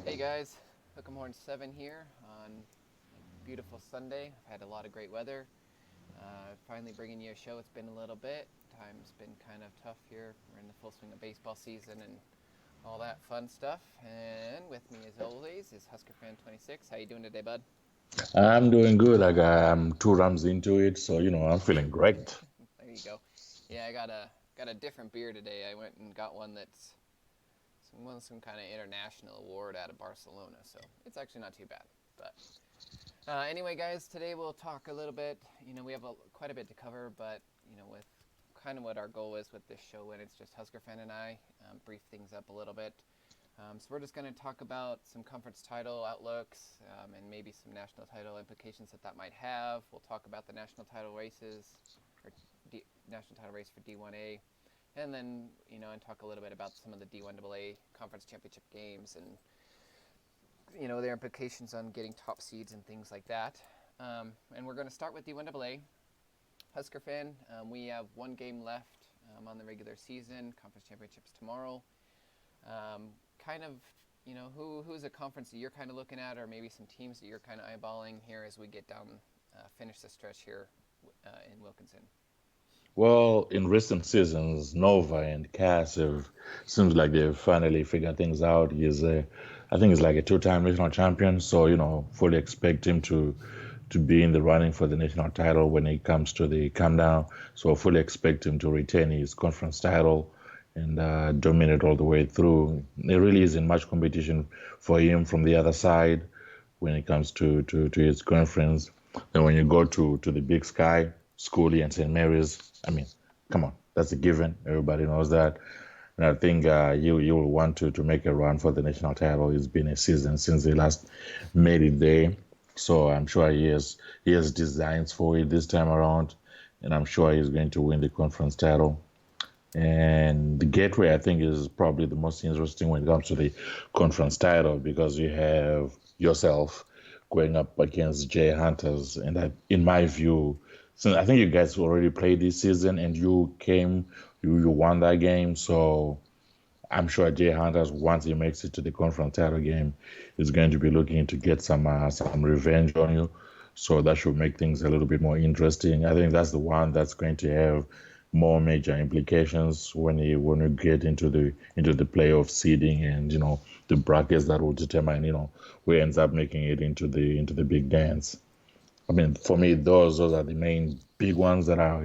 Hey guys, Hook'em Horn 7 here on a beautiful Sunday. I've had a lot of great weather. Finally bringing you a show. It's been a little bit. Time's been kind of tough here. We're in the full swing of baseball season and all that fun stuff. And with me as always is Husker Fan 26. How you doing today, bud? I'm doing good. I'm 2 runs into it, so I'm feeling great. There you go. Yeah, I got a different beer today. I went and got one that's won some kind of international award out of Barcelona, so it's actually not too bad. But anyway, guys, today we'll talk a little bit. We have quite a bit to cover, but with kind of what our goal is with this show, and it's just Husker fan and I brief things up a little bit. So we're just going to talk about some conference title outlooks and maybe some national title implications that might have. We'll talk about the national title races, or national title race for D1A, and then and talk a little bit about some of the D1AA conference championship games and their implications on getting top seeds and things like that. And we're going to start with D1AA. Husker fan, we have one game left on the regular season. Conference championships tomorrow. Kind of, who's a conference that you're kind of looking at, or maybe some teams that you're kind of eyeballing here as we get down, finish the stretch here in Wilkinson. Well, in recent seasons, Nova and Cass have seems like they've finally figured things out. I think he's like a two-time national champion, so fully expect him to be in the running for the national title when it comes to the countdown. So fully expect him to retain his conference title and dominate all the way through. There really isn't much competition for him from the other side when it comes to his conference. And when you go to the Big Sky, Schooley and St. Mary's, I mean, come on, that's a given. Everybody knows that. And I think you will want to make a run for the national title. It's been a season since they last made it there, so I'm sure he has designs for it this time around, and I'm sure he's going to win the conference title. And the Gateway, I think, is probably the most interesting when it comes to the conference title because you have yourself going up against Jay Hunters. And that, in my view, since I think you guys already played this season and you won that game. So I'm sure Jay Hunters, once he makes it to the conference title game, is going to be looking to get some revenge on you. So that should make things a little bit more interesting. I think that's the one that's going to have more major implications when you get into the playoff seeding and the brackets that will determine who ends up making it into the big dance. I mean, for me, those are the main big ones that are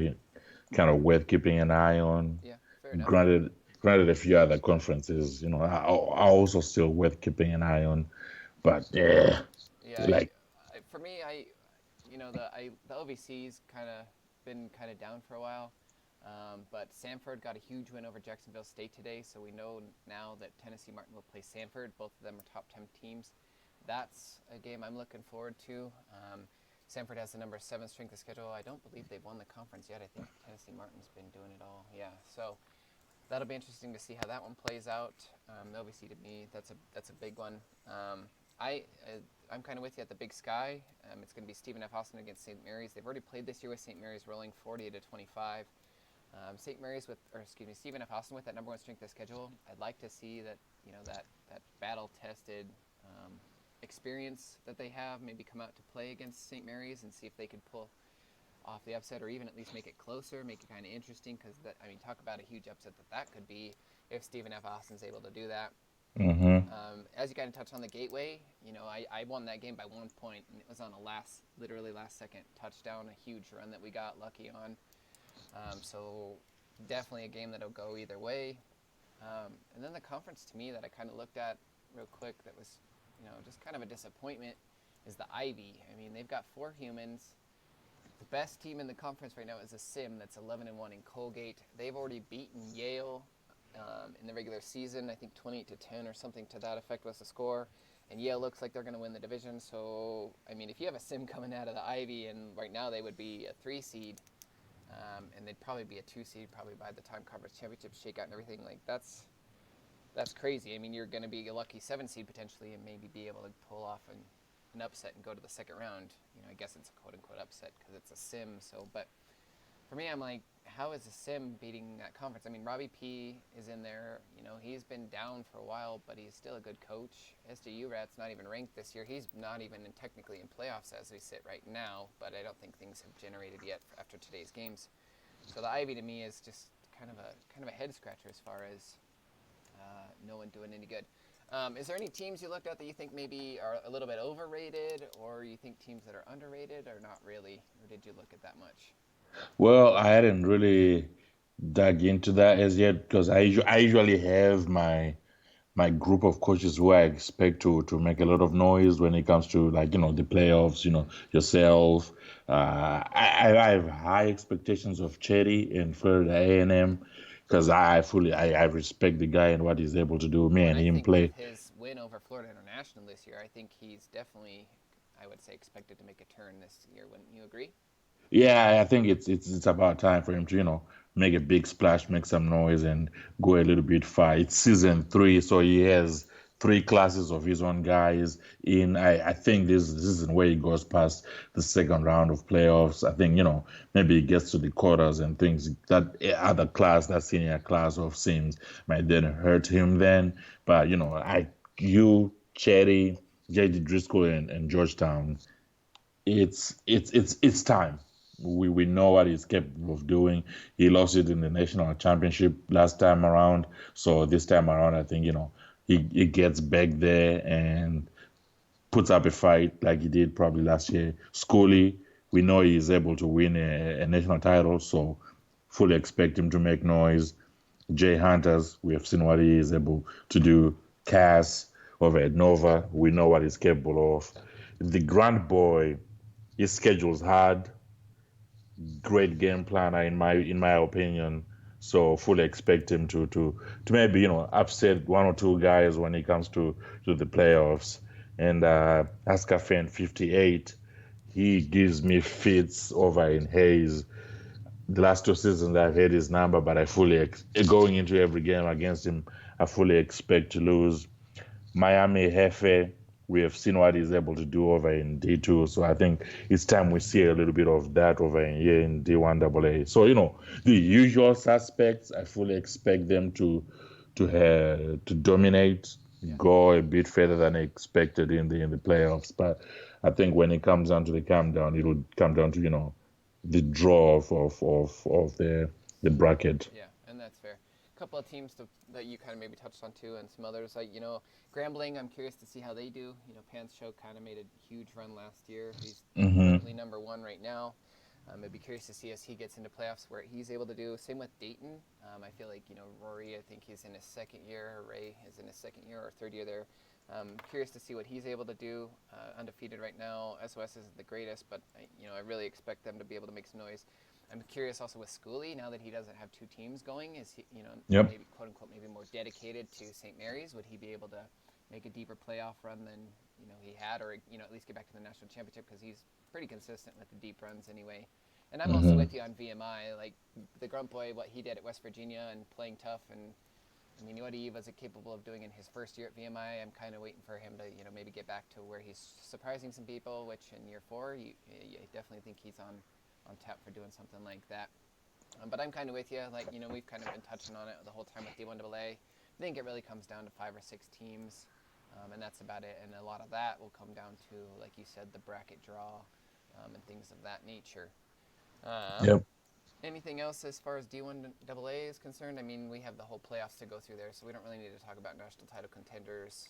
kind of worth keeping an eye on. Yeah, fair enough. Granted, granted, a few other conferences, are also still worth keeping an eye on. But yeah, Yeah, like for me, the OVC's kind of been kind of down for a while. But Samford got a huge win over Jacksonville State today, so we know now that Tennessee Martin will play Samford. Both of them are top 10 teams. That's a game I'm looking forward to. Samford has the number 7 strength of schedule. I don't believe they've won the conference yet. I think Tennessee Martin's been doing it all. Yeah, so that'll be interesting to see how that one plays out. The OVC to me, that's a big one. I I'm kind of with you at the Big Sky. It's going to be Stephen F. Austin against St. Mary's. They've already played this year with St. Mary's, rolling 40-25. St. Mary's Stephen F. Austin with that number 1 strength of schedule. I'd like to see that that battle tested experience that they have maybe come out to play against St. Mary's and see if they can pull off the upset or even at least make it closer, make it kind of interesting because talk about a huge upset that could be if Stephen F. Austin's able to do that. hmm As you kind of touched on the Gateway, I won that game by 1 point, and it was on a literally last second touchdown, a huge run that we got lucky on. So definitely a game that'll go either way. And then the conference to me that I kind of looked at real quick that was, just kind of a disappointment is the Ivy. I mean, they've got 4 humans. The best team in the conference right now is a Sim that's 11-1 in Colgate. They've already beaten Yale in the regular season. I think 28-10 or something to that effect was the score. And Yale looks like they're going to win the division. So, I mean, if you have a Sim coming out of the Ivy, and right now they would be a 3 seed, and they'd probably be a 2 seed probably by the time conference championships shake out and everything. Like that's crazy. I mean, you're going to be a lucky 7 seed potentially, and maybe be able to pull off an upset and go to the second round. I guess it's a quote unquote upset because it's a sim. So, but for me, I'm like, how is the Sim beating that conference? I mean, Robbie P is in there. You know, he's been down for a while, but he's still a good coach. SDU Rat's not even ranked this year. He's not even technically in playoffs as we sit right now, but I don't think things have generated yet after today's games. So the Ivy to me is just kind of a head scratcher as far as no one doing any good. Is there any teams you looked at that you think maybe are a little bit overrated, or you think teams that are underrated, or not really, or did you look at that much? Well, I hadn't really dug into that as yet because I usually have my group of coaches who I expect to make a lot of noise when it comes to like the playoffs. Yourself. I have high expectations of Chetty in Florida A&M because I respect the guy and what he's able to do. Me Well, and and I him think with play. his win over Florida International this year, I think he's definitely, I would say, expected to make a turn this year. Wouldn't you agree? Yeah, I think it's about time for him to make a big splash, make some noise, and go a little bit far. It's season three, so he has three classes of his own guys in. I think this isn't where he goes past the second round of playoffs. I think maybe he gets to the quarters and things that other class, that senior class of Sims might then hurt him then. But Cherry, JD Driscoll, and Georgetown, it's time. We know what he's capable of doing. He lost it in the national championship last time around. So this time around, I think he gets back there and puts up a fight like he did probably last year. Scully, we know he's able to win a national title, so fully expect him to make noise. Jay Hunters, we have seen what he is able to do. Cass over at Nova, we know what he's capable of. The Grand Boy, his schedule's hard, great game planner in my opinion. So fully expect him to maybe upset one or two guys when it comes to the playoffs. And Aska Fan 58, he gives me fits over in Hayes. The last two seasons I've had his number, but going into every game against him, I fully expect to lose. Miami Hefe, we have seen what he's able to do over in D2. So I think it's time we see a little bit of that over in here in D1 AA. So, the usual suspects, I fully expect them to dominate, Yeah. go a bit further than expected in the playoffs. But I think when it comes down to the countdown, it'll come down to, the draw of the bracket. Yeah, and that's fair. A couple of teams that you kind of maybe touched on too, and some others like Grambling. I'm curious to see how they do. Pants Show kind of made a huge run last year. He's Hmm. currently number one right now. I'd be curious to see as he gets into playoffs where he's able to do. Same with Dayton. I feel like Rory. I think he's in his second year. Ray is in his second year or third year there. Curious to see what he's able to do. Undefeated right now. SOS isn't the greatest, but I really expect them to be able to make some noise. I'm curious also with Schooley now that he doesn't have two teams going. Is he Yep. maybe quote unquote maybe more dedicated to St. Mary's? Would he be able to make a deeper playoff run than he had, or at least get back to the national championship because he's pretty consistent with the deep runs anyway. And I'm also Hmm. with you on VMI, like the Grunt Boy, what he did at West Virginia and playing tough, and I mean what he was capable of doing in his first year at VMI. I'm kind of waiting for him to maybe get back to where he's surprising some people. Which in year four, you definitely think he's on tap for doing something like that. But I'm kind of with you. Like we've kind of been touching on it the whole time with D1AA. I think it really comes down to 5 or 6 teams, and that's about it. And a lot of that will come down to, like you said, the bracket draw and things of that nature. Yep. Anything else as far as D1AA is concerned? I mean, we have the whole playoffs to go through there, so we don't really need to talk about national title contenders.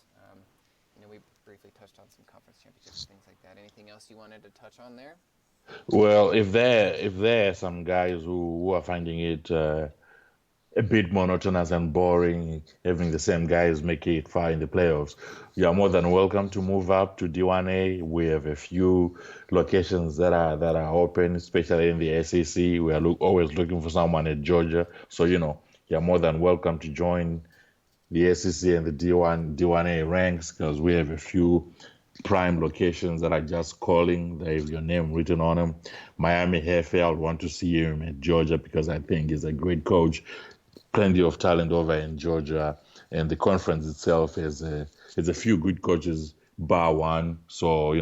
We briefly touched on some conference championships, things like that. Anything else you wanted to touch on there? Well, if there are some guys who are finding it a bit monotonous and boring, having the same guys make it far in the playoffs, you are more than welcome to move up to D1A. We have a few locations that are open, especially in the SEC. We are always looking for someone at Georgia, so you're more than welcome to join the SEC and the D1A ranks because we have a few prime locations that are just calling. They have your name written on them. Miami Hefe, I would want to see him at Georgia because I think he's a great coach. Plenty of talent over in Georgia, and the conference itself has a few good coaches, bar one. So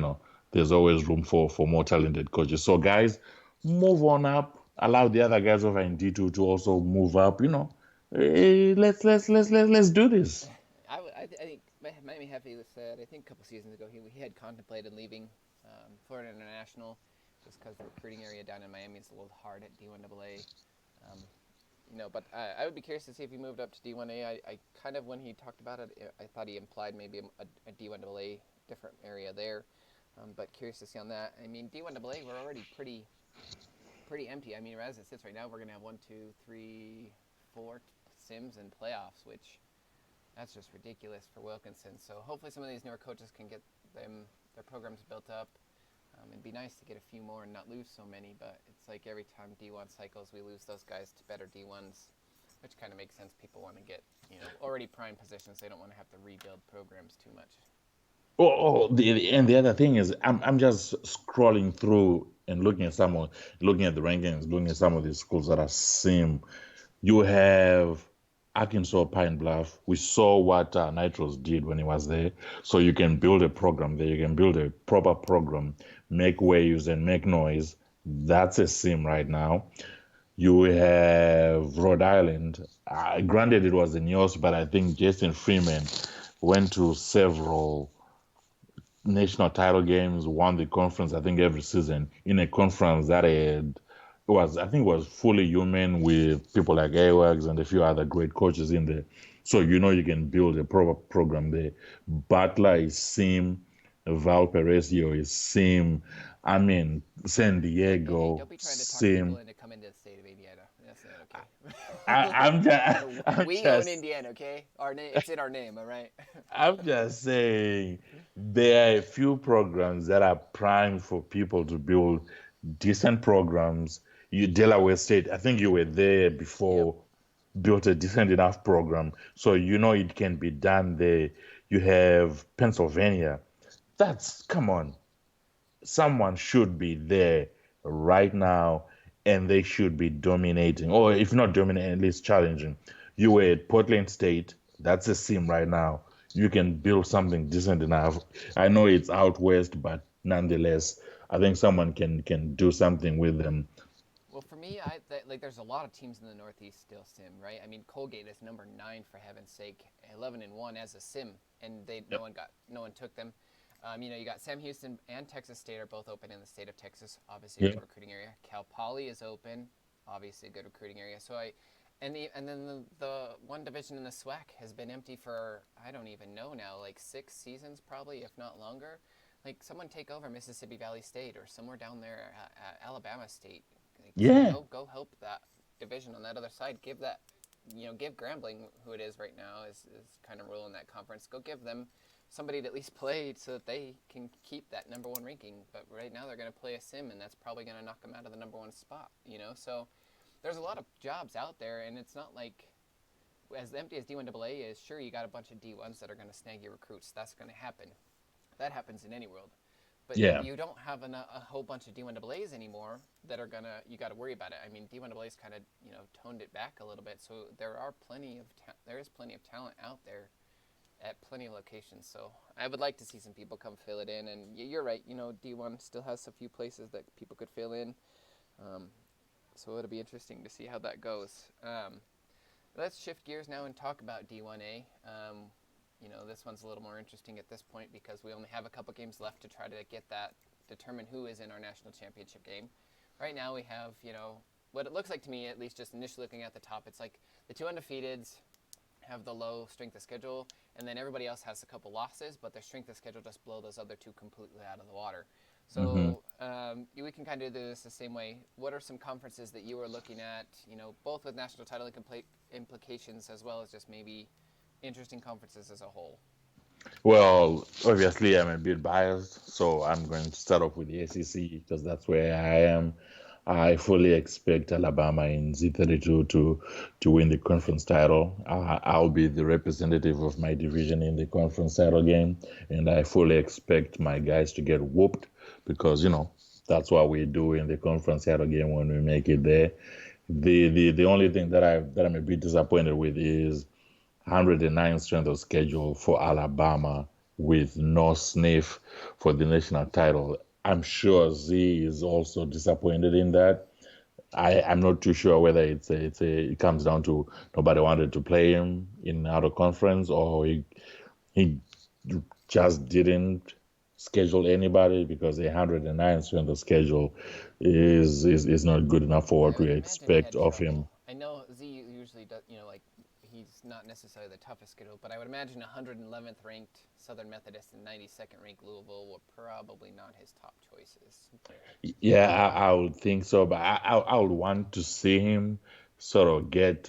there's always room for more talented coaches. So guys, move on up. allow the other guys over in D2 to also move up. Let's do this. I think Miami Heavy said, I think a couple seasons ago, he had contemplated leaving Florida International just because the recruiting area down in Miami is a little hard at D1AA. Um, but I would be curious to see if he moved up to D1A. I kind of, when he talked about it, I thought he implied maybe a D1AA different area there. But curious to see on that. I mean, D1AA, we're already pretty empty. I mean, as it sits right now, we're going to have 1, 2, 3, 4 Sims in playoffs, which that's just ridiculous for Wilkinson. So hopefully some of these newer coaches can get their programs built up. It'd be nice to get a few more and not lose so many, but it's like every time D1 cycles, we lose those guys to better D1s, which kind of makes sense. People want to get already prime positions. They don't want to have to rebuild programs too much. And the other thing is, I'm just scrolling through and looking at the rankings, looking at some of these schools that are sim. You have Arkansas Pine Bluff. We saw what Nitros did when he was there. So you can build a program there. You can build a proper program, make waves and make noise. That's a sim right now. You have Rhode Island. Granted, it was in yours, but I think Jason Freeman went to several national title games, won the conference, I think, every season in a conference that I think it was fully human with people like AWAGS and a few other great coaches in there. So you can build a proper program there. Butler is Sim, Valparaiso is Sim. I mean, San Diego, Don't be trying to talk people Sim. into coming to the state of Indiana. That's not okay. I'm just, We own Indiana, okay? It's in our name, all right? I'm just saying there are a few programs that are primed for people to build decent programs. Delaware State, I think you were there Yep. before, built a decent enough program. So it can be done there. You have Pennsylvania. Come on. Someone should be there right now and they should be dominating, or if not dominating, at least challenging. You were at Portland State. That's a sim right now. You can build something decent enough. I know it's out west, but nonetheless, I think someone can do something with them. Well, for me, there's a lot of teams in the Northeast still sim, right? I mean, Colgate is number 9 for heaven's sake, 11-1 as a sim, and Yep. no one took them. You got Sam Houston and Texas State are both open in the state of Texas. Obviously, a Yeah. good recruiting area. Cal Poly is open, obviously a good recruiting area. And then the one division in the SWAC has been empty for I don't even know now, like 6 seasons probably, if not longer. Like someone take over Mississippi Valley State or somewhere down there at Alabama State. Like, Yeah. go help that division on that other side. Give Grambling, who it is right now, is kind of ruling that conference. Go give them somebody to at least play so that they can keep that number 1 ranking. But right now they're going to play a sim, and that's probably going to knock them out of the number 1 spot. So there's a lot of jobs out there, and it's not like as empty as D1AA is. Sure, you got a bunch of D1s that are going to snag your recruits. That's going to happen. That happens in any world. But Yeah. you don't have a whole bunch of D1AAs anymore that are you got to worry about it. I mean, D1AA's kind of toned it back a little bit, so there is plenty of talent out there at plenty of locations. So I would like to see some people come fill it in. And you're right. D1 still has a few places that people could fill in. So it'll be interesting to see how that goes. Let's shift gears now and talk about D1A. This one's a little more interesting at this point because we only have a couple games left to try to determine who is in our national championship game. Right now we have, what it looks like to me, at least just initially looking at the top, it's like the 2 undefeateds have the low strength of schedule, and then everybody else has a couple losses, but their strength of schedule just blow those other 2 completely out of the water. Hmm. So we can kind of do this the same way. What are some conferences that you are looking at, both with national title implications as well as just maybe interesting conferences as a whole? Well, obviously, I'm a bit biased, so I'm going to start off with the ACC because that's where I am. I fully expect Alabama in Z32 to win the conference title. I'll be the representative of my division in the conference title game, and I fully expect my guys to get whooped because that's what we do in the conference title game when we make it there. The only thing that I'm a bit disappointed with is 109 strength of schedule for Alabama with no sniff for the national title. I'm sure Z is also disappointed in that. I'm not too sure whether it comes down to nobody wanted to play him in out of conference, or he just didn't schedule anybody because the 109 on the schedule is not good enough for Yeah, what we I imagine he expect had of him. trouble. I know Z usually does, like he's not necessarily the toughest schedule, but I would imagine 111th ranked Southern Methodist and 92nd ranked Louisville were probably not his top choices. Yeah, I would think so, but I would want to see him sort of get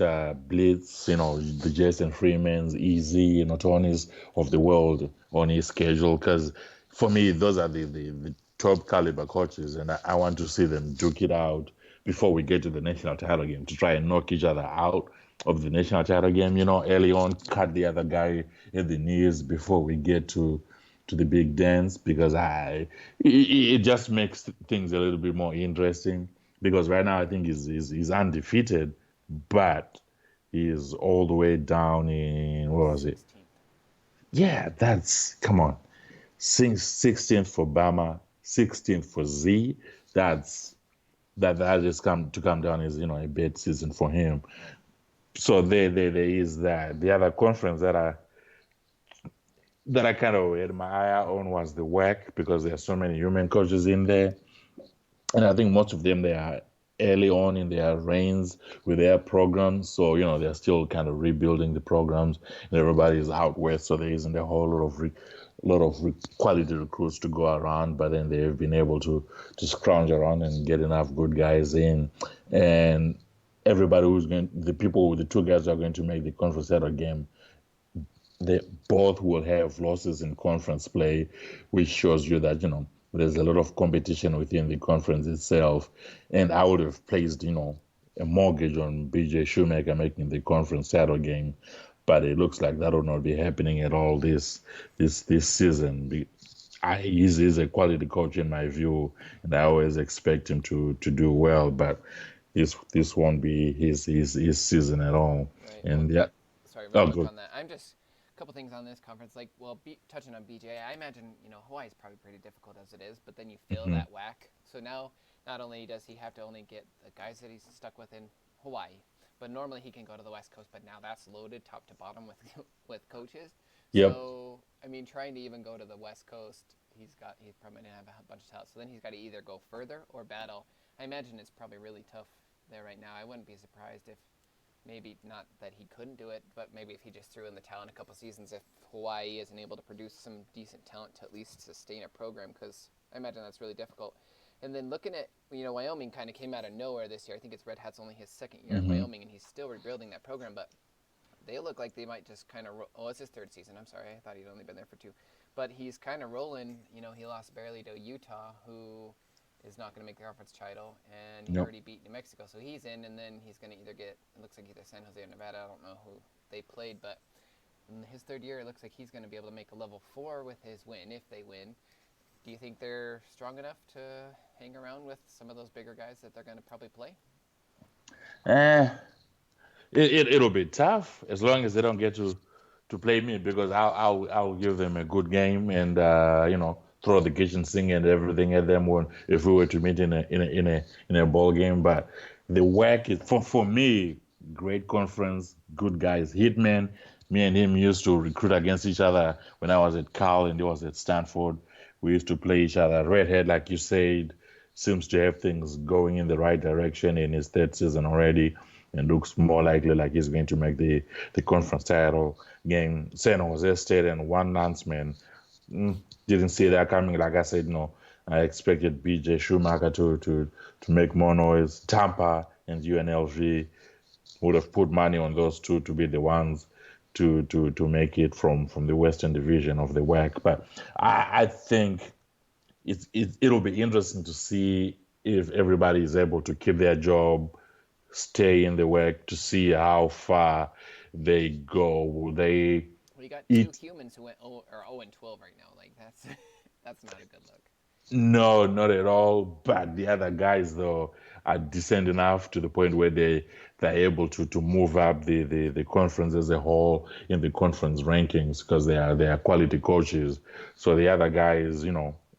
Blitz, the Jason Freeman's, Easy, Tony's of the world on his schedule, because for me, those are the top caliber coaches, and I want to see them duke it out before we get to the national title game to try and knock each other out of the national title game, early on, cut the other guy in the knees before we get to the big dance because it just makes things a little bit more interesting because right now I think he's undefeated, but he is all the way down in what was it? 16th. Yeah, that's come on. 16th for Bama, 16th for Z. That's that just come down is a bad season for him. So there is that. The other conference that I kind of had my eye on was the WAC because there are so many human coaches in there. And I think most of them they are early on in their reigns with their programs, so they're still kind of rebuilding the programs, and everybody's out west, so there isn't a whole lot of quality recruits to go around. But then they've been able to scrounge around and get enough good guys in, and everybody the people, the two guys who are going to make the conference title game, they both will have losses in conference play, which shows you that there's a lot of competition within the conference itself. And I would have placed a mortgage on BJ Shoemaker making the conference title game, but it looks like that will not be happening at all this season. He's a quality coach in my view, and I always expect him to do well, but this won't be his season at all. Right. Well, And yeah, sorry, real oh quick good. on that. I'm just a couple things on this conference. Like, well, touching on BJ, I imagine Hawaii is probably pretty difficult as it is, but then you feel Mhm. that whack. So now, not only does he have to only get the guys that he's stuck with in Hawaii, but normally he can go to the West Coast, but now that's loaded top to bottom with with coaches. Yep. So I mean, trying to even go to the West Coast, he's probably gonna have a bunch of talent. So then he's got to either go further or battle. I imagine it's probably really tough there right now. I wouldn't be surprised if maybe not that he couldn't do it, but maybe if he just threw in the towel in a couple seasons, if Hawaii isn't able to produce some decent talent to at least sustain a program, because I imagine that's really difficult. And then looking at, Wyoming kind of came out of nowhere this year. I think it's Red Hat's only his second year at Hmm. Wyoming, and he's still rebuilding that program, but they look like they might just kind of. It's his third season. I'm sorry, I thought he'd only been there for two, but he's kind of rolling. He lost barely to Utah, who is not going to make the conference title, and he Yep. already beat New Mexico, so he's in, and then he's going to either get. It looks like either San Jose or Nevada. I don't know who they played, but in his third year, it looks like he's going to be able to make a level 4 with his win if they win. Do you think they're strong enough to hang around with some of those bigger guys that they're going to probably play? Eh, it'll be tough as long as they don't get to play me because I'll give them a good game and throw the kitchen sink and everything at them when if we were to meet in a ball game. But the WAC is for me great conference, good guys. Hitman, me and him used to recruit against each other when I was at Cal and he was at Stanford. We used to play each other. Redhead, like you said, seems to have things going in the right direction in his third season already and looks more likely like he's going to make the conference title game. San Jose State and one Lanceman mm, didn't see that coming. Like I said, no, I expected BJ Schumacher to make more noise. Tampa and UNLV would have put money on those two to be the ones to make it from the Western Division of the WAC. But I think it'll be interesting to see if everybody is able to keep their job, stay in the work to see how far they go. Will they Well, you got two eat? humans who went 0 and 12 right now. Like that's that's not a good look. No, not at all. But the other guys though are decent enough to the point where they're able to move up the conference as a whole in the conference rankings because they are quality coaches. So the other guys,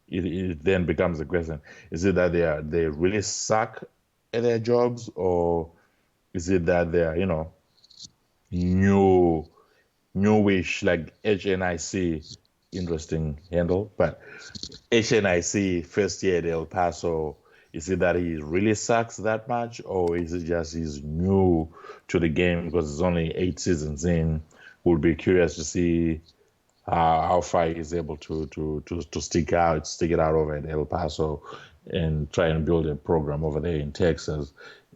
it then becomes a question: is it that they really suck at their jobs, or is it that they're, new, newish, like HNIC, interesting handle, but HNIC first year at El Paso, is it that he really sucks that much, or is it just he's new to the game because it's only 8 seasons in? Would be curious to see how far he's able to stick it out over at El Paso, and try and build a program over there in Texas.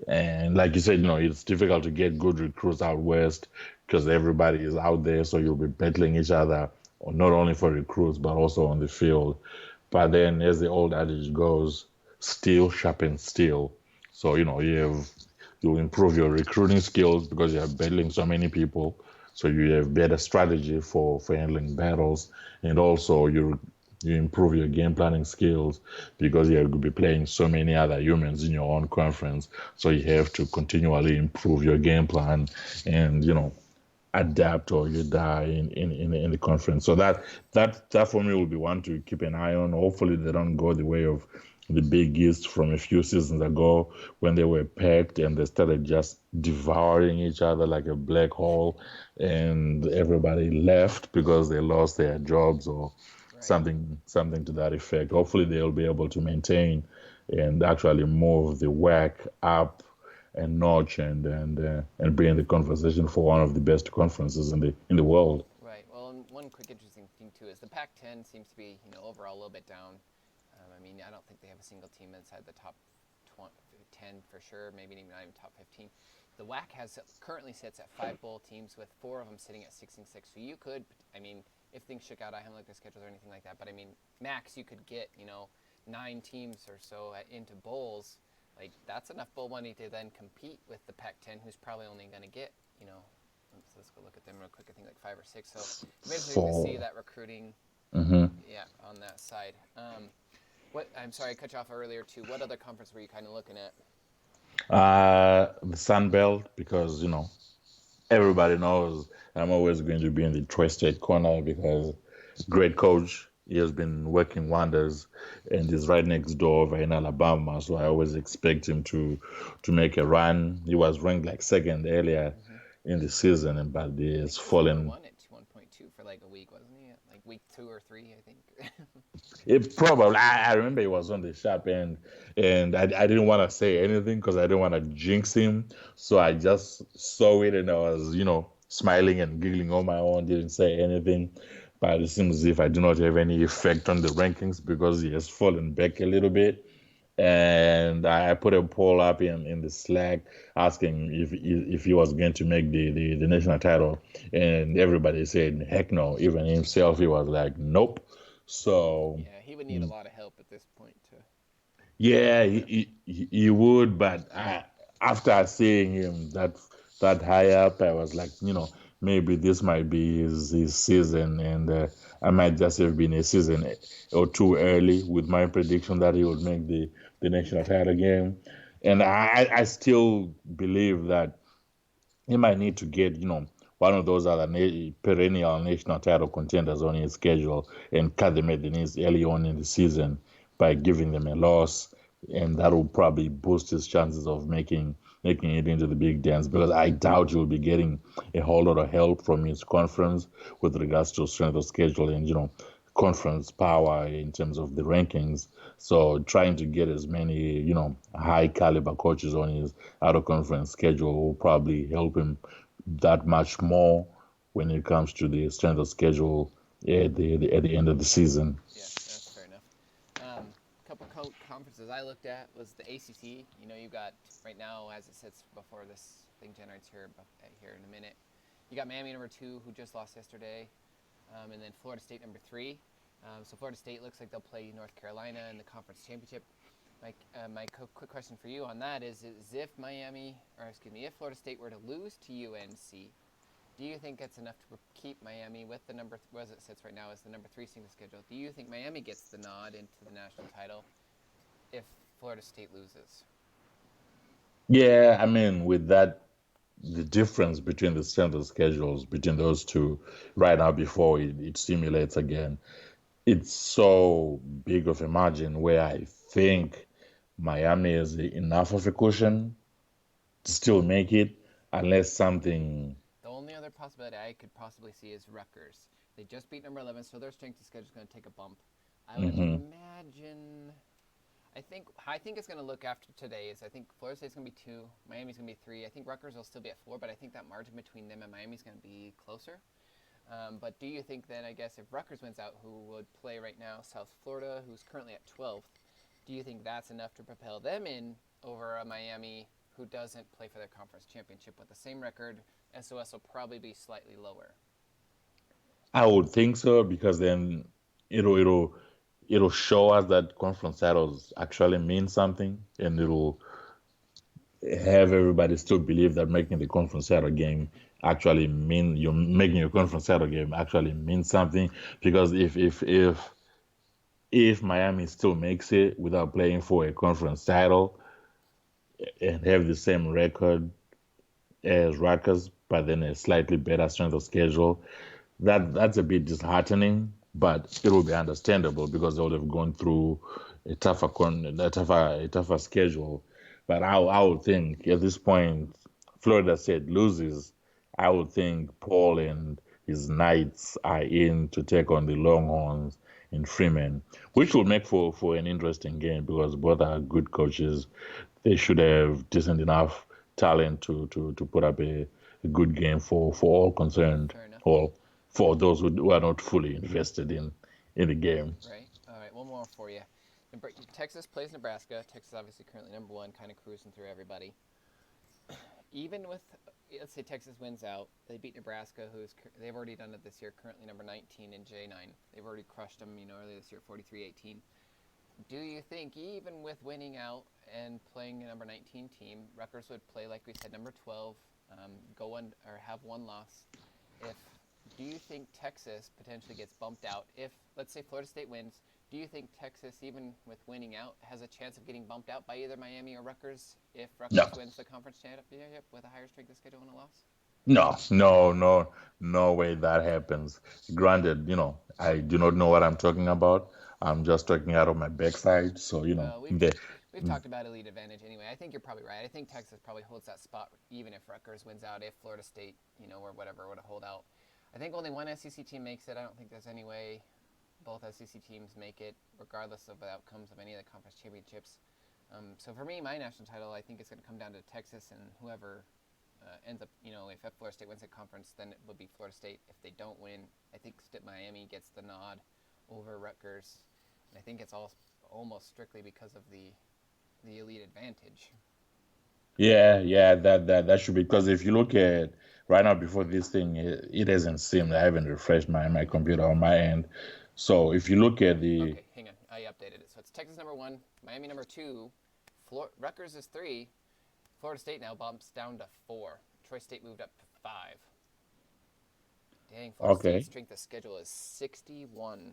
And like you said, it's difficult to get good recruits out west because everybody is out there, so you'll be battling each other, not only for recruits but also on the field. But then, as the old adage goes, steel sharpens steel. So you improve your recruiting skills because you're battling so many people. So you have better strategy for handling battles, and also you improve your game planning skills because you will be playing so many other humans in your own conference. So you have to continually improve your game plan, and adapt or you die in the conference. So that for me will be one to keep an eye on. Hopefully they don't go the way of the Big East from a few seasons ago when they were packed and they started just devouring each other like a black hole, and everybody left because they lost their jobs or Right. something to that effect. Hopefully they'll be able to maintain and actually move the whack up and notch, and bring the conversation for one of the best conferences in the world. Right. Well, and one quick interesting thing too is the Pac-10 seems to be, overall a little bit down. I mean, I don't think they have a single team inside the top 10 for sure. Maybe even not even top 15. The WAC currently sits at 5 bowl teams with 4 of them sitting at 6-6. So you could, I mean, if things shook out, I haven't looked at schedules or anything like that. But I mean, max you could get 9 teams or so into bowls. Like that's enough bowl money to then compete with the Pac-10, who's probably only going to get let's go look at them real quick. I think like 5 or 6. So basically, to see For that recruiting, hmm yeah, on that side. What I'm sorry, I cut you off earlier too. What other conference were you kind of looking at? the Sun Belt, because everybody knows I'm always going to be in the Tri-State corner because great coach. He has been working wonders, and he's right next door over in Alabama. So I always expect him to make a run. He was ranked like second earlier Mm-hmm. in the season, but he I has think he was number fallen. one at 1.2 for like a week, wasn't he? Like week 2 or 3, I think. It probably. I remember he was on the sharp end, and I didn't want to say anything because I didn't want to jinx him. So I just saw it, and I was smiling and giggling on my own. Didn't say anything, but it seems as if I do not have any effect on the rankings because he has fallen back a little bit. And I put a poll up in the Slack asking if he was going to make the national title, and everybody said heck no. Even himself, he was like nope. So. Yeah, he would need a lot of help at this point to Yeah, get he, there. he would, but after seeing him that high up, I was like, maybe this might be his season, and I might just have been a season or two early with my prediction that he would make the national title game, and I still believe that he might need to get, one of those other perennial national title contenders on his schedule and cut them at the knees early on in the season by giving them a loss, and that will probably boost his chances of making it into the big dance because I doubt you'll be getting a whole lot of help from his conference with regards to strength of schedule and conference power in terms of the rankings. So trying to get as many high caliber coaches on his out of conference schedule will probably help him that much more when it comes to the strength of schedule at the end of the season. Yeah, that's fair enough. A couple conferences I looked at was the ACC. You got right now as it sits before this thing generates here in a minute. You got Miami number 2, who just lost yesterday, and then Florida State number 3. So Florida State looks like they'll play North Carolina in the conference championship. My quick question for you on that is if if Florida State were to lose to UNC, do you think it's enough to keep Miami with the number, as it sits right now, as the number 3 single schedule? Do you think Miami gets the nod into the national title if Florida State loses? Yeah, I mean, with that, the difference between the strength of schedules between those two right now before it simulates again, it's so big of a margin where I think Miami is enough of a cushion to still make it, unless something. The only other possibility I could possibly see is Rutgers. They just beat number 11, so their strength of schedule is going to take a bump. I would Hmm. imagine. I think it's going to look after today is I think Florida State's going to be 2, Miami's going to be 3. I think Rutgers will still be at 4, but I think that margin between them and Miami is going to be closer. But do you think then, I guess, if Rutgers wins out, who would play right now, South Florida, who's currently at 12th, do you think that's enough to propel them in over a Miami who doesn't play for their conference championship with the same record? SOS will probably be slightly lower. I would think so because then it'll it'll it'll show us that conference titles actually mean something, and it'll have everybody still believe that making the conference title game actually mean you're making your conference title game actually means something. Because if Miami still makes it without playing for a conference title and have the same record as Rutgers, but then a slightly better strength of schedule, that's a bit disheartening. But it will be understandable because they would have gone through a tougher schedule. But I would think at this point, Florida State loses. I would think Paul and his Knights are in to take on the Longhorns in Freeman, which will make for an interesting game because both are good coaches. They should have decent enough talent to put up a good game for all concerned, Fair enough. or for those who are not fully invested in the game. Right. All right. One more for you. Texas plays Nebraska. Texas obviously currently number 1, kind of cruising through everybody. Even with, let's say Texas wins out, they beat Nebraska, they've already done it this year, currently number 19 in J9. They've already crushed them, earlier this year, 43-18. Do you think even with winning out and playing a number 19 team, Rutgers would play like we said, number 12, go on or have one loss? If Do you think Texas potentially gets bumped out if, let's say, Florida State wins? Do you think Texas, even with winning out, has a chance of getting bumped out by either Miami or Rutgers if No, Rutgers wins the conference championship with a higher strength of schedule and a loss? no way that happens. Granted, I do not know what I'm talking about. I'm just talking out of my backside. So, Well, we've talked about elite advantage anyway. I think you're probably right. I think Texas probably holds that spot even if Rutgers wins out. If Florida State, or whatever, would hold out. I think only one SEC team makes it. I don't think there's any way both SEC teams make it, regardless of the outcomes of any of the conference championships. So for me, my national title, I think it's going to come down to Texas and whoever ends up, if Florida State wins the conference, then it would be Florida State. If they don't win, I think Miami gets the nod over Rutgers. And I think it's all almost strictly because of the elite advantage. yeah, that should be because if you look at right now before this thing, it doesn't seem. I haven't refreshed my computer on my end. So if you look at the Okay, hang on. I updated it. So it's Texas number 1, Miami number 2, Rutgers is 3, Florida State now bumps down to 4. Troy State moved up to 5. Dang, Florida State's okay, strength of schedule is 61.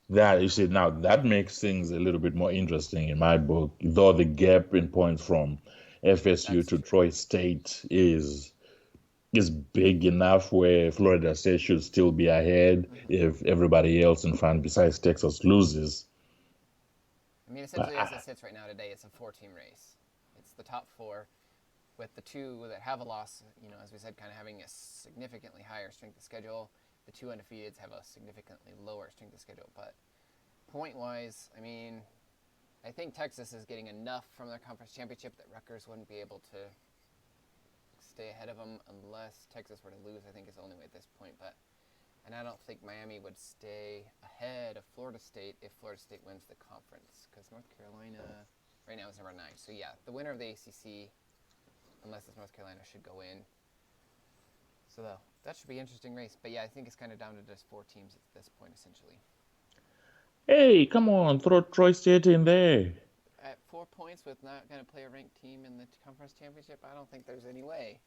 that you see now that makes things a little bit more interesting in my book. Though the gap in points from FSU That's to true. Troy State is big enough where Florida State should still be ahead if everybody else in front besides Texas loses. I mean, Uh, essentially, as it sits right now today, it's a 4-team race. It's the top 4, with the 2 that have a loss, as we said, kind of having a significantly higher strength of schedule. The 2 undefeateds have a significantly lower strength of schedule. But point-wise, I mean, I think Texas is getting enough from their conference championship that Rutgers wouldn't be able to stay ahead of them unless Texas were to lose. I think is the only way at this point. And I don't think Miami would stay ahead of Florida State if Florida State wins the conference because North Carolina right now is number 9. So yeah, the winner of the ACC, unless it's North Carolina, should go in. So that should be an interesting race. But yeah, I think it's kind of down to just 4 teams at this point essentially. hey, come on, throw Troy State in there. At 4 points with not going to play a ranked team in the conference championship, I don't think there's any way.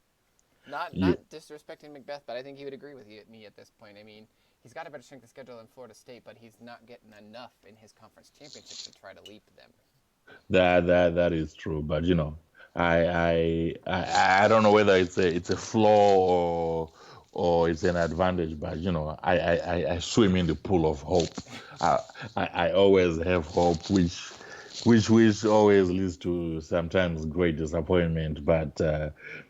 Not Yeah, disrespecting Macbeth, but I think he would agree with me at this point. I mean, he's got a better strength of schedule than Florida State, but he's not getting enough in his conference championship to try to leap them. that is true. But I don't know whether it's a flaw or it's an advantage. But I swim in the pool of hope. I always have hope, which which always leads to sometimes great disappointment. But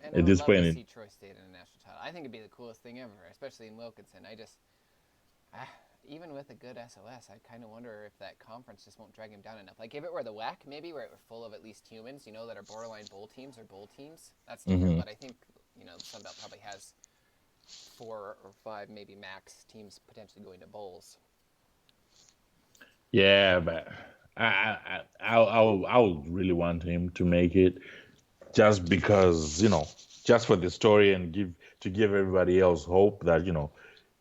And I at would this love to point, see Troy State in a national title. I think it'd be the coolest thing ever, especially in Wilkinson. Ah, even with a good SOS, I kind of wonder if that conference just won't drag him down enough. Like if it were the WAC, maybe where it were full of at least humans, that are borderline bowl teams or bowl teams, that's different. hmm But I think the Sun Belt probably has 4 or 5, maybe max teams potentially going to bowls. yeah, but I would really want him to make it just because just for the story and give everybody else hope that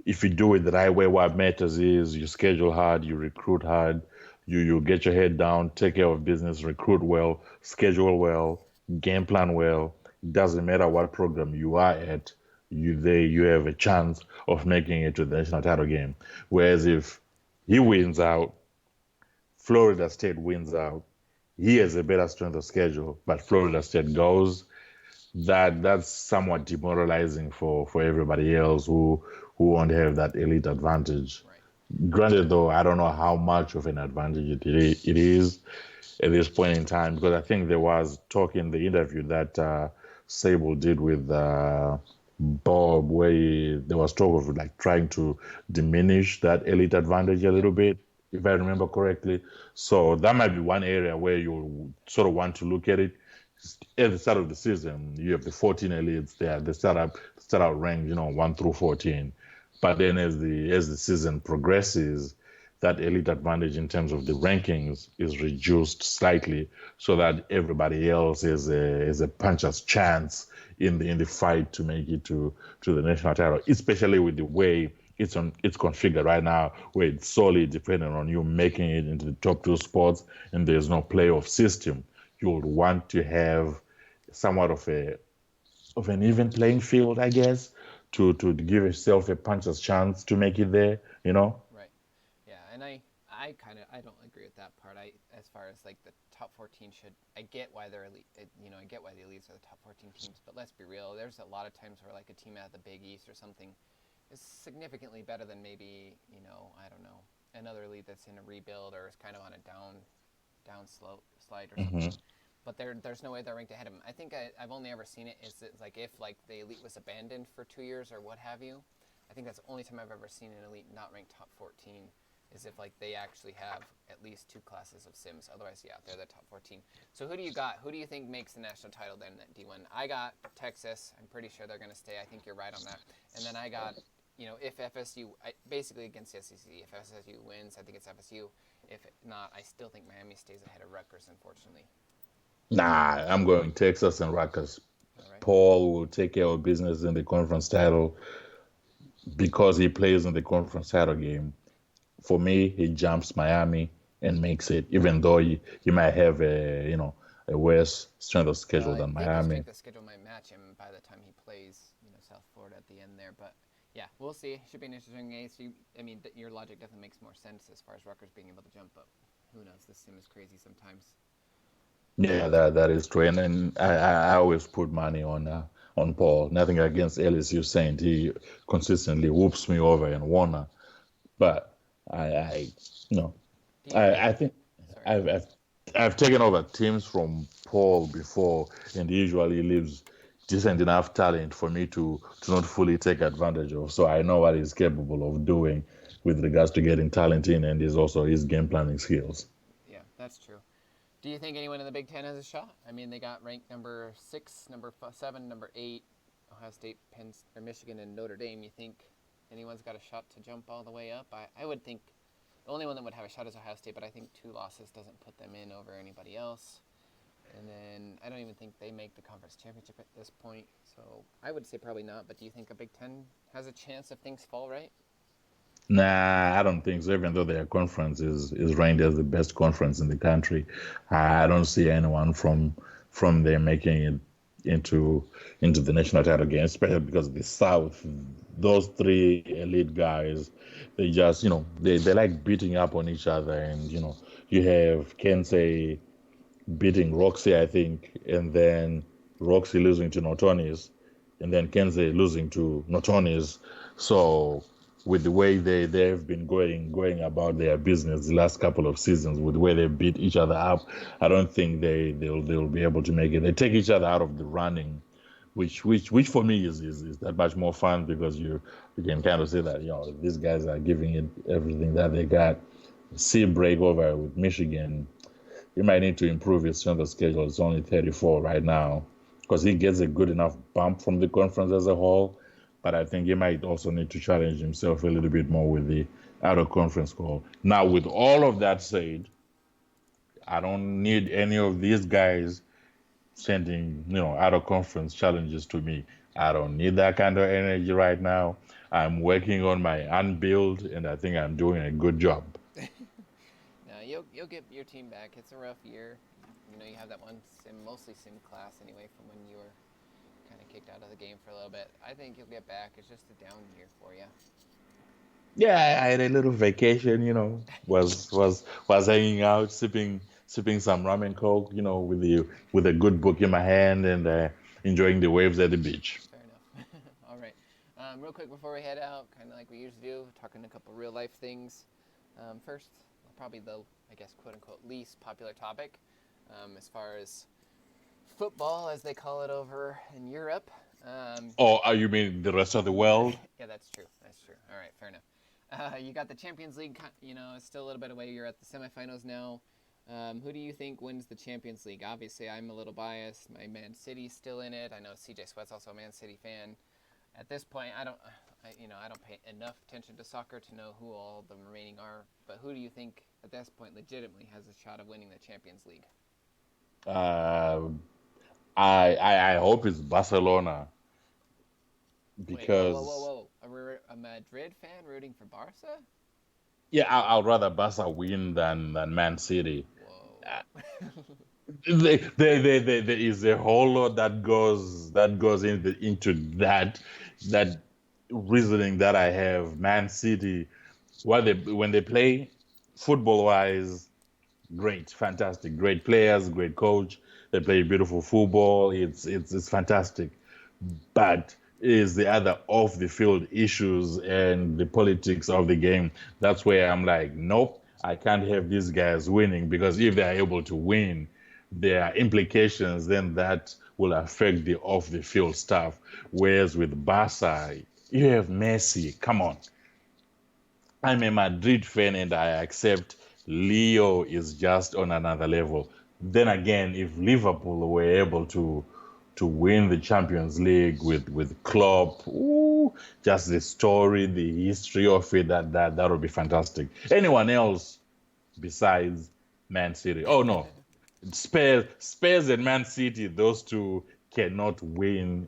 if you do it the right way, what matters is you schedule hard, you recruit hard, you get your head down, take care of business, recruit well, schedule well, game plan well. It doesn't matter what program you are at, you have a chance of making it to the national title game. Whereas if he wins out, Florida State wins out, he has a better strength of schedule, but Florida State goes, that's somewhat demoralizing for everybody else who won't have that elite advantage. Right. Granted, though, I don't know how much of an advantage it is at this point in time, because I think there was talk in the interview that Sable did with Bob, where there was talk of like trying to diminish that elite advantage a Yep. little bit, if I remember correctly. So that might be one area where you sort of want to look at it. At the start of the season, you have the 14 elites there. They start out ranked, 1 through 14. But then as the season progresses, that elite advantage in terms of the rankings is reduced slightly, so that everybody else is a puncher's chance in the fight to make it to the national title, especially with the way it's configured right now, where it's solely dependent on you making it into the top two spots, and there's no playoff system. You would want to have somewhat of an even playing field, I guess, to give yourself a puncher's chance to make it there. You know. Right. Yeah, and I don't agree with that part. As far as like the top 14 should, I get why they're elite. I get why the elites are the top 14 teams, but let's be real. There's a lot of times where like a team out of the Big East or something is significantly better than maybe I don't know, another elite that's in a rebuild or is kind of on a down slope slide or hmm something. But there's no way they're ranked ahead of them. I think I've only ever seen it is that like if like the elite was abandoned for 2 years or what have you. I think that's the only time I've ever seen an elite not ranked top 14 is if like they actually have at least 2 classes of Sims. Otherwise, yeah, they're the top 14. So who do you got? Who do you think makes the national title then at D1? I got Texas. I'm pretty sure they're going to stay. I think you're right on that. And then I got, if FSU, basically against the SEC, if FSU wins, I think it's FSU. If not, I still think Miami stays ahead of Rutgers, unfortunately. Nah, I'm going Texas and Rutgers. All right. Paul will take care of business in the conference title because he plays in the conference title game. For me, he jumps Miami and makes it, even though he might have a worse strength of Well, schedule I than think his Miami. strength of schedule might match him by the time he plays, South Florida at the end there. But yeah, we'll see. Should be an interesting game. I mean, your logic definitely makes more sense as far as Rutgers being able to jump, but who knows? This sim is crazy sometimes. Yeah, that is true. And I always put money on Paul. Nothing against LSU Saint. He consistently whoops me over in Warner. But I you know, Do you think? I think Sorry. I've, I've I've taken over teams from Paul before, and he usually leaves decent enough talent for me to not fully take advantage of. So I know what he's capable of doing with regards to getting talent in, and is also his game planning skills. Yeah, that's true. Do you think anyone in the Big Ten has a shot? I mean, they got ranked number 6, number 7, number 8, Ohio State, or Michigan, and Notre Dame. You think anyone's got a shot to jump all the way up? I would think the only one that would have a shot is Ohio State, but I think 2 losses doesn't put them in over anybody else. And then I don't even think they make the conference championship at this point. So I would say probably not. But do you think a Big Ten has a chance if things fall right? Nah, I don't think so. Even though their conference is ranked as the best conference in the country, I don't see anyone from there making it into into the national title game, especially because the South, those three elite guys, they just they like beating up on each other, and you have Kensei beating Roxy, I think, and then Roxy losing to Notonis, and then Kensei losing to Notonis. So with the way they've been going about their business the last couple of seasons, with the way they beat each other up. I don't think they'll be able to make it. They take each other out of the running, which for me is that much more fun because you can kind of say that these guys are giving it everything that they got. See break over with Michigan. He might need to improve his strength of schedule. It's only 34 right now because he gets a good enough bump from the conference as a whole. But I think he might also need to challenge himself a little bit more with the out of conference call. Now, with all of that said, I don't need any of these guys sending, out of conference challenges to me. I don't need that kind of energy right now. I'm working on my unbuild, and I think I'm doing a good job. No, you'll get your team back. It's a rough year. You have that one mostly sim class anyway from when you were kind of kicked out of the game for a little bit. I think you'll get back. It's just a down year for you. Yeah, I had a little vacation, was hanging out, sipping some rum and coke, with a good book in my hand and enjoying the waves at the beach. Fair enough. All right. Real quick before we head out, kind of like we usually do, talking a couple real life things. First, probably the, I guess, quote unquote, least popular topic as far as football, as they call it over in Europe. Oh, you mean the rest of the world? Yeah, that's true. That's true. All right, fair enough. You got the Champions League, it's still a little bit away. You're at the semifinals now. Who do you think wins the Champions League? Obviously, I'm a little biased. My Man City's still in it. I know CJ Sweat's also a Man City fan. At this point, I don't pay enough attention to soccer to know who all the remaining are. But who do you think at this point legitimately has a shot of winning the Champions League? Uh, I hope it's Barcelona Wait, whoa, whoa, whoa, because whoa! A Madrid fan rooting for Barca? yeah, I'd rather Barca win than Man City. Whoa. There is a whole lot that goes into that reasoning that I have. Man City, when they play football wise, great, fantastic, great players, great coach. They play beautiful football. It's fantastic, but is the other off the field issues and the politics of the game. That's where I'm like, nope, I can't have these guys winning because if they're able to win, there are implications then that will affect the off the field stuff. Whereas with Barca, you have Messi. Come on. I'm a Madrid fan and I accept Leo is just on another level. Then again, if Liverpool were able to win the Champions League with Klopp, ooh, just the story, the history of it, that would be fantastic. Anyone else besides Man City? Oh no, Spurs and Man City, those two cannot win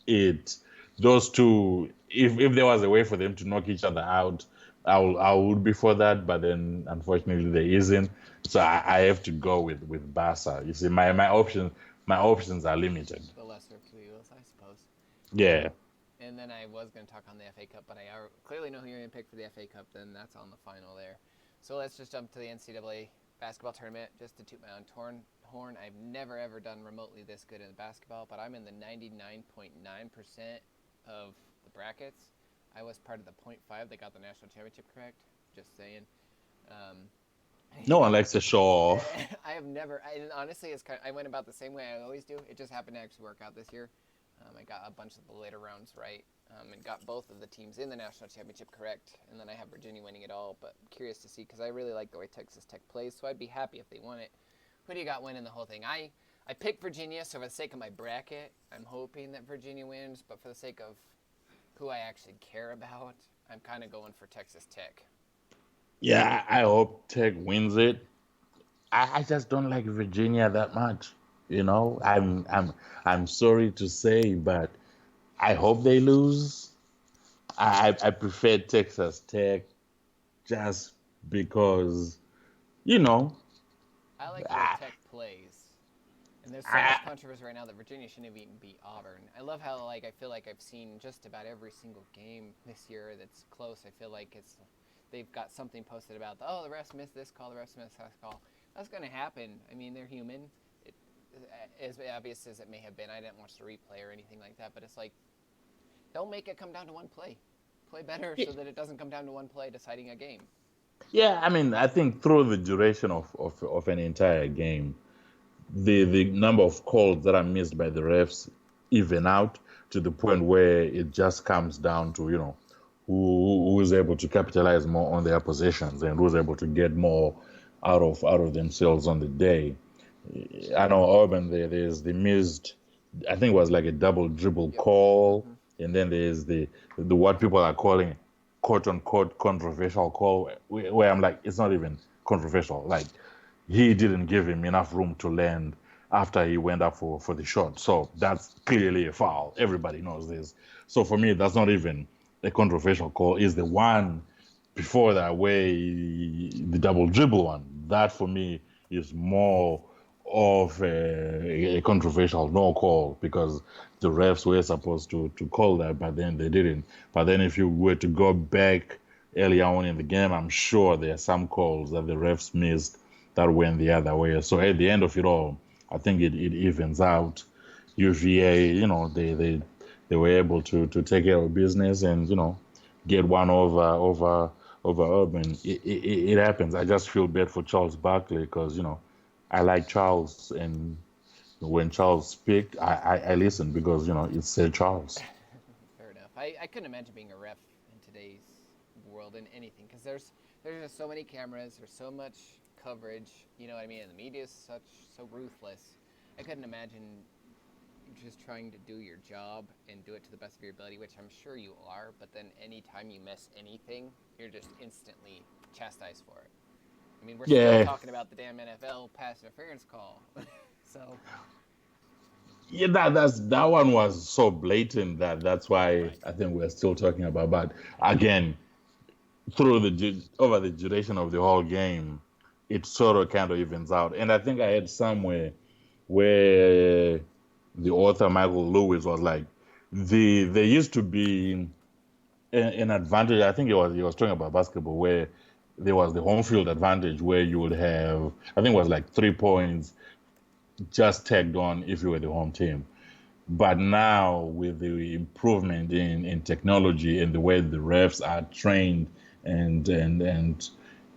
it. Those two, if there was a way for them to knock each other out, I would be for that. But then, unfortunately, there isn't. So I have to go with Barca. You see, my options are limited. The lesser of two evils, I suppose. Yeah. And then I was going to talk on the FA Cup, but I clearly know who you're going to pick for the FA Cup. Then that's on the final there. So let's just jump to the NCAA basketball tournament. Just to toot my own horn, I've never ever done remotely this good in basketball, but I'm in the 99.9% of the brackets. I was part of the 0.5 that got the national championship correct. Just saying. Um, No one likes to show off. I have never. Honestly, I went about the same way I always do. It just happened to actually work out this year. I got a bunch of the later rounds right and got both of the teams in the national championship correct. And then I have Virginia winning it all. But curious to see because I really like the way Texas Tech plays. So I'd be happy if they won it. Who do you got winning the whole thing? I picked Virginia, so for the sake of my bracket, I'm hoping that Virginia wins. But for the sake of who I actually care about, I'm kind of going for Texas Tech. Yeah, I hope Tech wins it. I just don't like Virginia that much. I'm sorry to say, but I hope they lose. I prefer Texas Tech just because, you know, I like the way I, Tech plays. And there's so much I, controversy right now that Virginia shouldn't even beat Auburn. I love how I feel like I've seen just about every single game this year that's close. I feel like they've got something posted about the refs missed this call, the refs missed that call. That's going to happen. I mean, they're human. It, as obvious as it may have been, I didn't watch the replay or anything like that, but it's like don't make it come down to one play. play better so that it doesn't come down to one play deciding a game. Yeah, I mean, I think through the duration of an entire game, the number of calls that are missed by the refs even out to the point where it just comes down to, who is able to capitalize more on their possessions and who's able to get more out of themselves on the day. I know Urban there's the missed, I think it was like a double dribble Yep. call, Mm-hmm. and then there's the what people are calling quote unquote controversial call, where I'm like, it's not even controversial. Like, he didn't give him enough room to land after he went up for the shot. So that's clearly a foul. Everybody knows this. So for me, that's not even a controversial call. Is the one before that way, the double dribble one. That for me is more of a controversial no call because the refs were supposed to call that, but then they didn't. But then if you were to go back earlier on in the game, I'm sure there are some calls that the refs missed that went the other way. So at the end of it all, I think it evens out. UVA, they were able to take care of business and get one over Urban. It happens. I just feel bad for Charles Barkley because I like Charles, and when Charles speak, I listen because it's Sir Charles. Fair enough. I couldn't imagine being a ref in today's world in anything because there's just so many cameras, there's so much coverage. You know what I mean? And the media is so ruthless. I couldn't imagine just trying to do your job and do it to the best of your ability, which I'm sure you are. But then anytime you miss anything, you're just instantly chastised for it. I mean, we're still Yeah, talking about the damn NFL pass interference call. So yeah, that one was so blatant that's why right. I think we're still talking about. But again, through over the duration of the whole game, it sort of kind of evens out. And I think I had somewhere where the author Michael Lewis was like, there used to be an advantage. I think he was talking about basketball where there was the home field advantage where you would have, I think it was like 3 points just tagged on if you were the home team. But now with the improvement in technology and the way the refs are trained and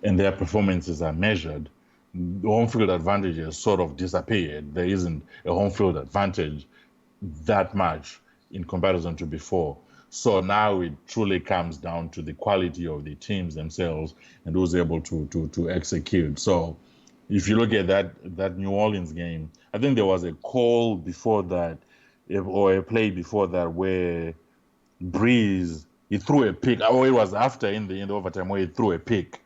their performances are measured, the home field advantage has sort of disappeared. There isn't a home field advantage that much in comparison to before. So now it truly comes down to the quality of the teams themselves and who's able to execute. So if you look at that New Orleans game, I think there was a call before that, or a play before that where Breeze he threw a pick. Oh, it was after in the overtime where he threw a pick.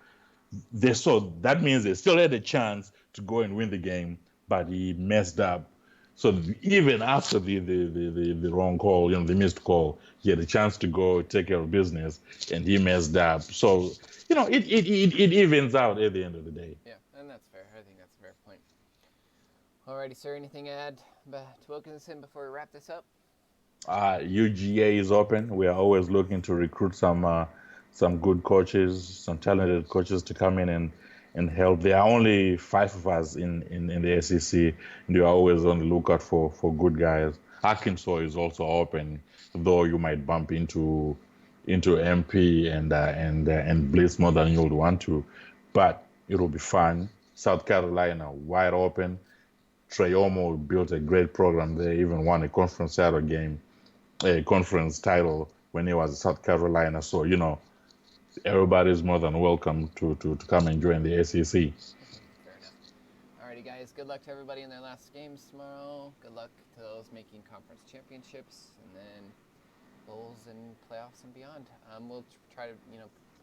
That means they still had a chance to go and win the game, but he messed up. So even after the wrong call, the missed call, he had a chance to go take care of business, and he messed up. So it evens out at the end of the day. Yeah, and that's fair. I think that's a fair point. Alrighty, sir. Anything to add to Wilkinson before we wrap this up? UGA is open. We are always looking to recruit some good coaches, some talented coaches to come in and help. There are only 5 of us in the SEC, and you are always on the lookout for good guys. Arkansas is also open, though you might bump into MP and Blitz more than you'll want to, but it'll be fun. South Carolina wide open. Trey Omo built a great program there, even won a conference title game, a conference title when he was in South Carolina. So, everybody's more than welcome to come and join the SEC. Fair enough. Alrighty, guys. Good luck to everybody in their last games tomorrow. Good luck to those making conference championships, and then bowls and playoffs and beyond. We'll try to,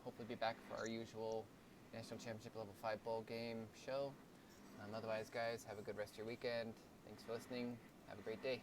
hopefully be back for our usual National Championship Level 5 bowl game show. Otherwise, guys, have a good rest of your weekend. Thanks for listening. Have a great day.